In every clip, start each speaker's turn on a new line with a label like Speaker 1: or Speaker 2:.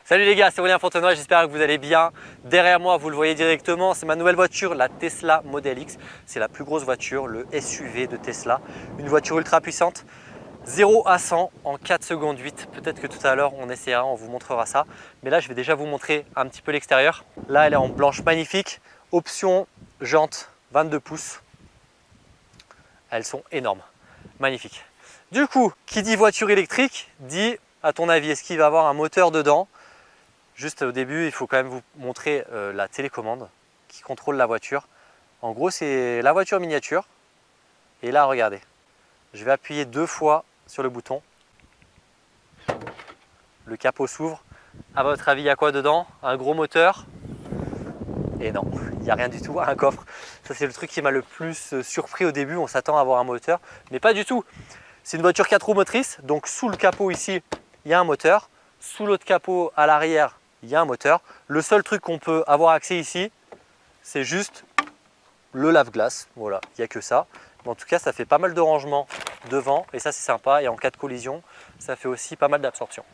Speaker 1: Salut les gars, c'est Aurélien Fontenoy, j'espère que vous allez bien. Derrière moi, vous le voyez directement, c'est ma nouvelle voiture, la Tesla Model X. C'est la plus grosse voiture, le SUV de Tesla. Une voiture ultra puissante, 0 à 100 en 4 secondes 8. Peut-être que tout à l'heure, on essaiera, on vous montrera ça. Mais là, je vais déjà vous montrer un petit peu l'extérieur. Là, elle est en blanche magnifique. Option jante 22 pouces. Elles sont énormes, magnifiques. Du coup, qui dit voiture électrique, dit, à ton avis, est-ce qu'il va avoir un moteur dedans? Juste au début, il faut quand même vous montrer la télécommande qui contrôle la voiture. En gros, c'est la voiture miniature. Et là, regardez, je vais appuyer 2 fois sur le bouton. Le capot s'ouvre. À votre avis, il y a quoi dedans? Un gros moteur? Et non, il n'y a rien du tout. Un coffre. Ça, c'est le truc qui m'a le plus surpris au début. On s'attend à avoir un moteur, mais pas du tout. C'est une voiture 4 roues motrices. Donc, sous le capot ici, il y a un moteur. Sous l'autre capot à l'arrière, il y a un moteur. Le seul truc qu'on peut avoir accès ici, c'est juste le lave-glace. Voilà, il n'y a que ça. Mais en tout cas, ça fait pas mal de rangement devant et ça, c'est sympa. Et en cas de collision, ça fait aussi pas mal d'absorption.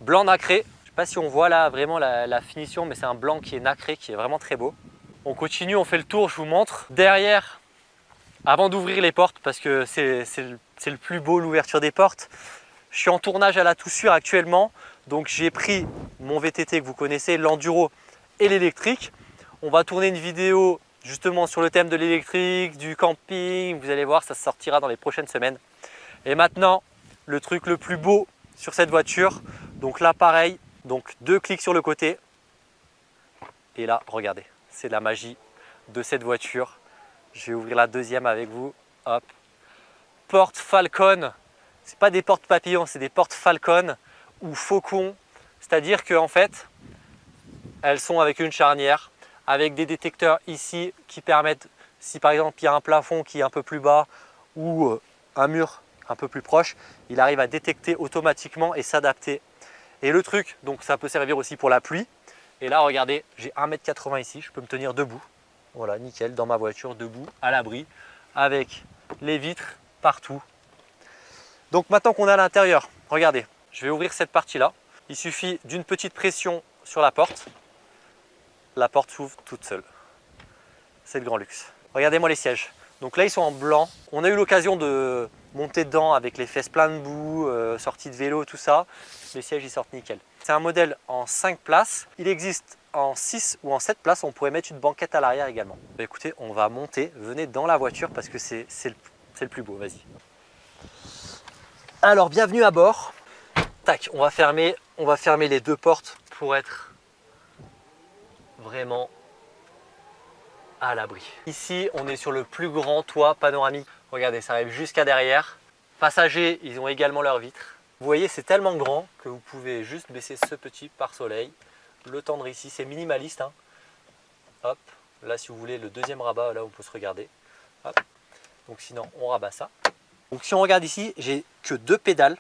Speaker 1: Blanc nacré. Je ne sais pas si on voit là vraiment la finition, mais c'est un blanc qui est nacré, qui est vraiment très beau. On continue, on fait le tour, je vous montre. Derrière, avant d'ouvrir les portes, parce que c'est le plus beau, l'ouverture des portes. Je suis en tournage à la Toussuire actuellement, donc j'ai pris mon VTT que vous connaissez, l'enduro et l'électrique. On va tourner une vidéo justement sur le thème de l'électrique, du camping. Vous allez voir, ça sortira dans les prochaines semaines. Et maintenant, le truc le plus beau sur cette voiture. Donc là, pareil, donc 2 clics sur le côté. Et là, regardez, c'est la magie de cette voiture. Je vais ouvrir la deuxième avec vous. Hop. Porte Falcon. C'est pas des portes papillons, c'est des portes Falcon ou Faucon. C'est-à-dire qu'en fait, elles sont avec une charnière, avec des détecteurs ici qui permettent, si par exemple il y a un plafond qui est un peu plus bas ou un mur un peu plus proche, il arrive à détecter automatiquement et s'adapter. Et le truc, donc ça peut servir aussi pour la pluie. Et là, regardez, j'ai 1,80 m ici, je peux me tenir debout. Voilà, nickel, dans ma voiture, debout, à l'abri, avec les vitres partout. Donc maintenant qu'on est à l'intérieur, regardez, je vais ouvrir cette partie-là. Il suffit d'une petite pression sur la porte. La porte s'ouvre toute seule. C'est le grand luxe. Regardez-moi les sièges. Donc là, ils sont en blanc. On a eu l'occasion de monter dedans avec les fesses pleines de boue, sortie de vélo, tout ça. Les sièges, ils sortent nickel. C'est un modèle en 5 places. Il existe en 6 ou en 7 places. On pourrait mettre une banquette à l'arrière également. Bah, écoutez, on va monter. Venez dans la voiture parce que c'est le plus beau. Vas-y. Alors, bienvenue à bord. Tac, on va fermer les 2 portes pour être vraiment à l'abri. Ici, on est sur le plus grand toit panoramique. Regardez, ça arrive jusqu'à derrière. Passagers, ils ont également leurs vitres. Vous voyez, c'est tellement grand que vous pouvez juste baisser ce petit pare-soleil, le tendre ici. C'est minimaliste, hein. Hop, là, si vous voulez, le deuxième rabat, là, on peut se regarder. Hop. Donc sinon, on rabat ça. Donc si on regarde ici, j'ai que 2 pédales.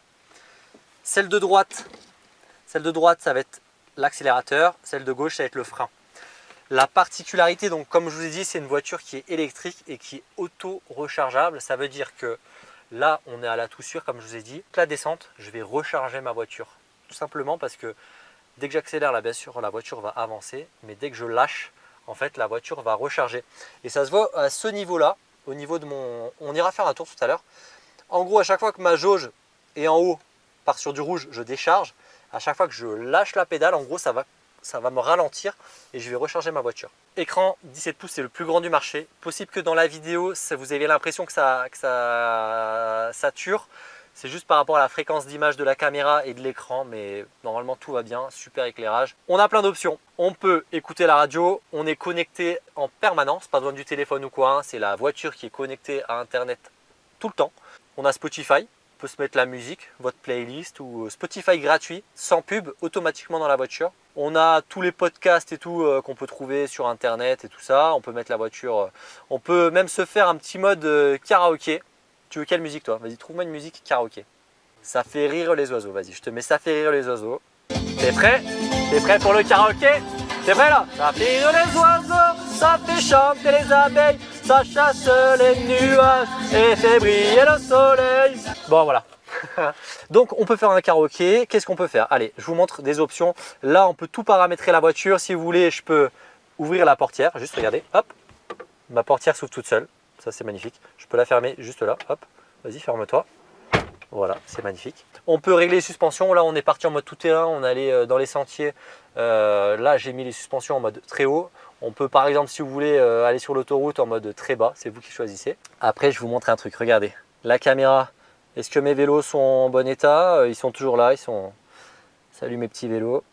Speaker 1: Celle de droite, ça va être l'accélérateur. Celle de gauche, ça va être le frein. La particularité, donc comme je vous ai dit, c'est une voiture qui est électrique et qui est auto-rechargeable. Ça veut dire que là, on est à la Toussuire, comme je vous ai dit. La descente, je vais recharger ma voiture. Tout simplement parce que dès que j'accélère, bien sûr, la voiture va avancer. Mais dès que je lâche, en fait, la voiture va recharger. Et ça se voit à ce niveau-là, au niveau de mon... On ira faire un tour tout à l'heure. En gros, à chaque fois que ma jauge est en haut, part sur du rouge, je décharge. À chaque fois que je lâche la pédale, en gros, ça va me ralentir et je vais recharger ma voiture. Écran 17 pouces, c'est le plus grand du marché. Possible que dans la vidéo, vous avez l'impression que ça sature. C'est juste par rapport à la fréquence d'image de la caméra et de l'écran, mais normalement tout va bien, super éclairage. On a plein d'options. On peut écouter la radio, on est connecté en permanence, pas besoin du téléphone ou quoi, hein. C'est la voiture qui est connectée à Internet tout le temps. On a Spotify, on peut se mettre la musique, votre playlist ou Spotify gratuit, sans pub, automatiquement dans la voiture. On a tous les podcasts et tout qu'on peut trouver sur Internet et tout ça. On peut mettre la voiture, on peut même se faire un petit mode karaoké. Tu veux quelle musique toi? Vas-y, trouve-moi une musique karaoké. Ça fait rire les oiseaux, vas-y, je te mets ça fait rire les oiseaux. T'es prêt? T'es prêt pour le karaoké? T'es prêt là? Ça fait rire les oiseaux, ça fait chanter les abeilles, ça chasse les nuages et fait briller le soleil. Bon voilà, Donc on peut faire un karaoké. Qu'est-ce qu'on peut faire? Allez, je vous montre des options. Là, on peut tout paramétrer la voiture. Si vous voulez, je peux ouvrir la portière. Juste regardez, hop, ma portière s'ouvre toute seule. Ça, c'est magnifique. Je peux la fermer juste là. Hop, vas-y, ferme-toi. Voilà, c'est magnifique. On peut régler les suspensions. Là, on est parti en mode tout terrain. On allait dans les sentiers. Là, j'ai mis les suspensions en mode très haut. On peut, par exemple, si vous voulez aller sur l'autoroute en mode très bas. C'est vous qui choisissez. Après, je vous montre un truc. Regardez, la caméra. Est-ce que mes vélos sont en bon état? Ils sont toujours là. Ils sont... Salut mes petits vélos.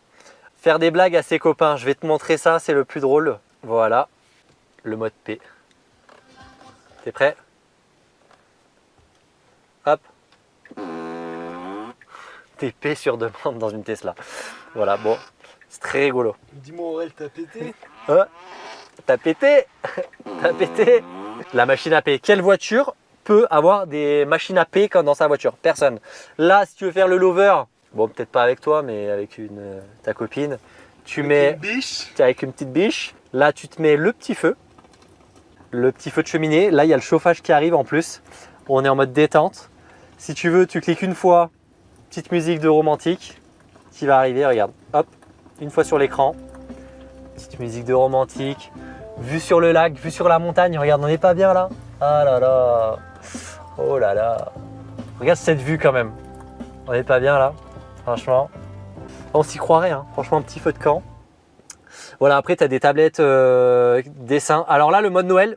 Speaker 1: Faire des blagues à ses copains. Je vais te montrer ça. C'est le plus drôle. Voilà, le mode P. T'es prêt? Hop. TP sur demande dans une Tesla. Voilà, bon, c'est très rigolo.
Speaker 2: Dis-moi Aurel, t'as pété?
Speaker 1: T'as pété? T'as pété? La machine à P. Quelle voiture peut avoir des machines à P dans sa voiture? Personne. Là, si tu veux faire le lover, bon, peut-être pas avec toi, mais avec ta copine, tu mets avec une petite biche. Là, tu te mets le petit feu de cheminée. Là, il y a le chauffage qui arrive en plus. On est en mode détente. Si tu veux, tu cliques une fois. Petite musique de romantique qui va arriver, regarde, hop, une fois sur l'écran, petite musique de romantique, vue sur le lac, vue sur la montagne, regarde, on n'est pas bien là? Ah là là, oh là là, regarde cette vue quand même, on n'est pas bien là, franchement, on s'y croirait, hein. Franchement, un petit feu de camp. Voilà, après tu as des tablettes dessins. Alors là, le mode Noël,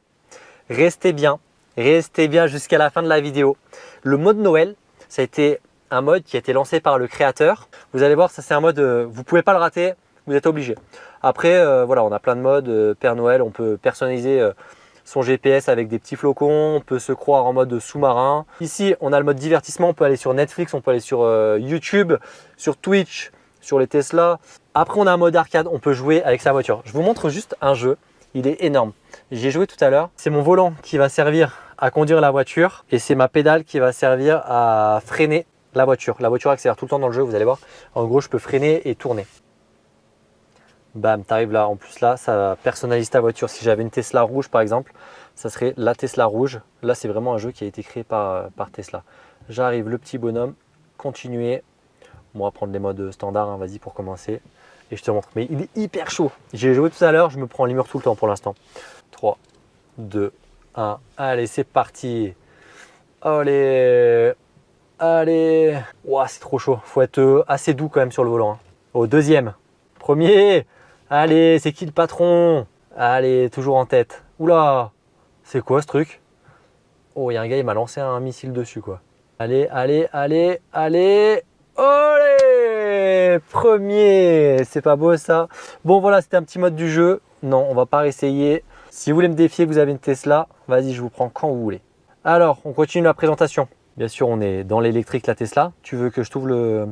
Speaker 1: restez bien jusqu'à la fin de la vidéo. Le mode Noël, ça a été un mode qui a été lancé par le créateur. Vous allez voir, ça c'est un mode, vous pouvez pas le rater, vous êtes obligé. Après, voilà, on a plein de modes. Père Noël, on peut personnaliser son GPS avec des petits flocons, on peut se croire en mode sous-marin. Ici, on a le mode divertissement, on peut aller sur Netflix, on peut aller sur YouTube, sur Twitch, sur les Tesla. Après, on a un mode arcade, on peut jouer avec sa voiture. Je vous montre juste un jeu, il est énorme. J'y ai joué tout à l'heure. C'est mon volant qui va servir à conduire la voiture et c'est ma pédale qui va servir à freiner la voiture. La voiture accélère tout le temps dans le jeu, vous allez voir. En gros, je peux freiner et tourner. Bam, tu arrives là. En plus, là, ça personnalise ta voiture. Si j'avais une Tesla rouge, par exemple, ça serait la Tesla rouge. Là, c'est vraiment un jeu qui a été créé par Tesla. J'arrive, le petit bonhomme, continuer. On va prendre les modes standards, hein, vas-y, pour commencer. Et je te montre. Mais il est hyper chaud. J'ai joué tout à l'heure, je me prends les murs tout le temps pour l'instant. 3, 2, 1. Allez, c'est parti. Allez. Allez, wow, c'est trop chaud, faut être assez doux quand même sur le volant. Hein. Au deuxième, premier, allez, c'est qui le patron? Allez, toujours en tête. Oula, c'est quoi ce truc? Oh, il y a un gars, il m'a lancé un missile dessus quoi. Allez, allez, allez, allez, allez, premier, c'est pas beau ça? Bon voilà, c'était un petit mode du jeu. Non, on va pas réessayer. Si vous voulez me défier, que vous avez une Tesla, vas-y, je vous prends quand vous voulez. Alors, on continue la présentation. Bien sûr, on est dans l'électrique, la Tesla. Tu veux que je t'ouvre le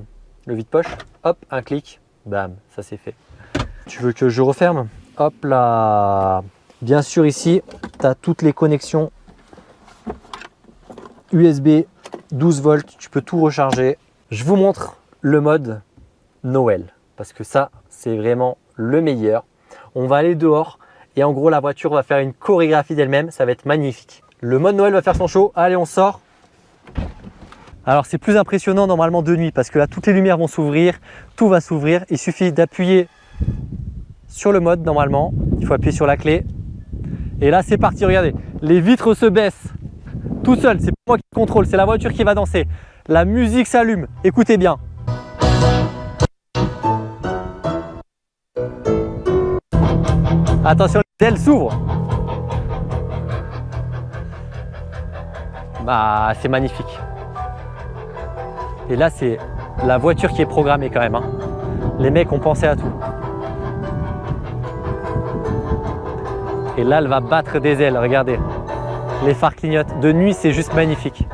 Speaker 1: vide-poche? Hop, un clic. Bam, ça c'est fait. Tu veux que je referme? Hop là. Bien sûr, ici, tu as toutes les connexions USB, 12 volts. Tu peux tout recharger. Je vous montre le mode Noël. Parce que ça, c'est vraiment le meilleur. On va aller dehors. Et en gros, la voiture va faire une chorégraphie d'elle-même. Ça va être magnifique. Le mode Noël va faire son show. Allez, on sort. Alors c'est plus impressionnant normalement de nuit parce que là toutes les lumières vont s'ouvrir, tout va s'ouvrir. Il suffit d'appuyer sur le mode normalement, il faut appuyer sur la clé. Et là c'est parti, regardez, les vitres se baissent tout seul, c'est pas moi qui contrôle, c'est la voiture qui va danser. La musique s'allume, écoutez bien. Attention, les ailes s'ouvrent. Bah c'est magnifique. Et là, c'est la voiture qui est programmée quand même. Hein. Les mecs ont pensé à tout. Et là, elle va battre des ailes, regardez. Les phares clignotent. De nuit, c'est juste magnifique.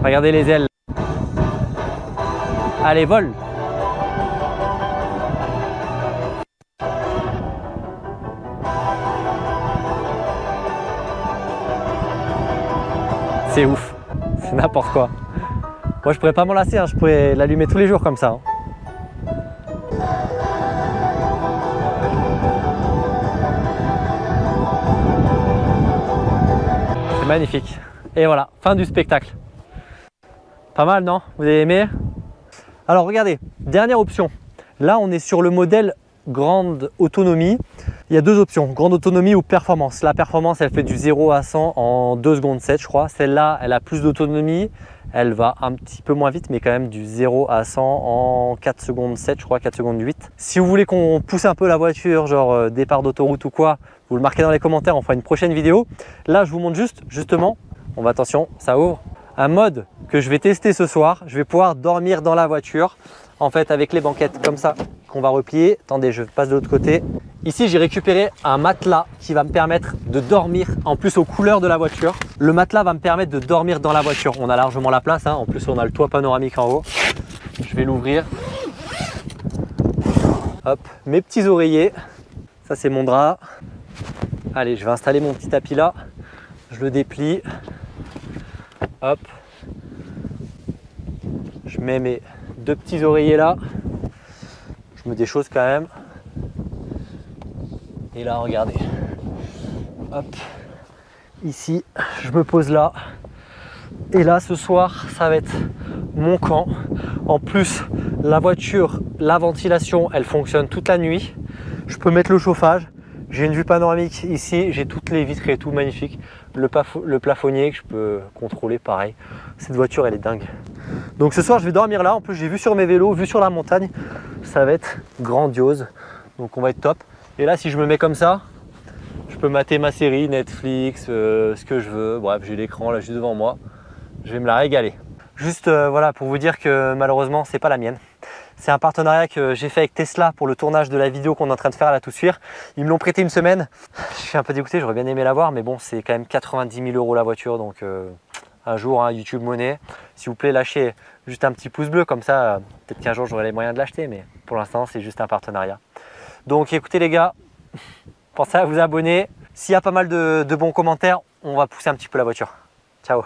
Speaker 1: Regardez les ailes. Allez, vole. C'est ouf. C'est n'importe quoi. Moi je pourrais pas m'en lasser, hein. Je pourrais l'allumer tous les jours comme ça. Hein. C'est magnifique. Et voilà, fin du spectacle. Pas mal, non? Vous avez aimé? Alors regardez, dernière option. Là, on est sur le modèle grande autonomie. Il y a deux options, grande autonomie ou performance. La performance, elle fait du 0 à 100 en 2 secondes 7, je crois. Celle-là, elle a plus d'autonomie. Elle va un petit peu moins vite, mais quand même du 0 à 100 en 4 secondes 7, je crois, 4 secondes 8. Si vous voulez qu'on pousse un peu la voiture, genre départ d'autoroute ou quoi, vous le marquez dans les commentaires, on fera une prochaine vidéo. Là, je vous montre justement, on va, attention, ça ouvre, un mode que je vais tester ce soir. Je vais pouvoir dormir dans la voiture, en fait, avec les banquettes comme ça, qu'on va replier. Attendez, je passe de l'autre côté. Ici, j'ai récupéré un matelas qui va me permettre de dormir, en plus aux couleurs de la voiture. Le matelas va me permettre de dormir dans la voiture. On a largement la place, hein. En plus on a le toit panoramique en haut. Je vais l'ouvrir. Hop, mes petits oreillers. Ça, c'est mon drap. Allez, je vais installer mon petit tapis là. Je le déplie. Hop. Je mets mes deux petits oreillers là. Je me déchausse quand même. Et là, regardez. Hop. Ici, je me pose là. Et là, ce soir, ça va être mon camp. En plus, la voiture, la ventilation, elle fonctionne toute la nuit. Je peux mettre le chauffage. J'ai une vue panoramique ici. J'ai toutes les vitres et tout, magnifique. Le plafonnier que je peux contrôler, pareil. Cette voiture, elle est dingue. Donc ce soir, je vais dormir là. En plus, j'ai vu sur mes vélos, vu sur la montagne. Ça va être grandiose. Donc on va être top. Et là, si je me mets comme ça, je peux mater ma série, Netflix, ce que je veux. Bref, j'ai l'écran là juste devant moi. Je vais me la régaler. Juste voilà, pour vous dire que malheureusement, c'est pas la mienne. C'est un partenariat que j'ai fait avec Tesla pour le tournage de la vidéo qu'on est en train de faire à la tout suivre. Ils me l'ont prêté une semaine. Je suis un peu dégoûté, j'aurais bien aimé l'avoir, mais bon, c'est quand même 90 000 € la voiture. Donc un jour, hein, YouTube Money. S'il vous plaît, lâchez juste un petit pouce bleu, comme ça, peut-être qu'un jour j'aurai les moyens de l'acheter, mais pour l'instant, c'est juste un partenariat. Donc écoutez les gars, pensez à vous abonner. S'il y a pas mal de bons commentaires, on va pousser un petit peu la voiture. Ciao.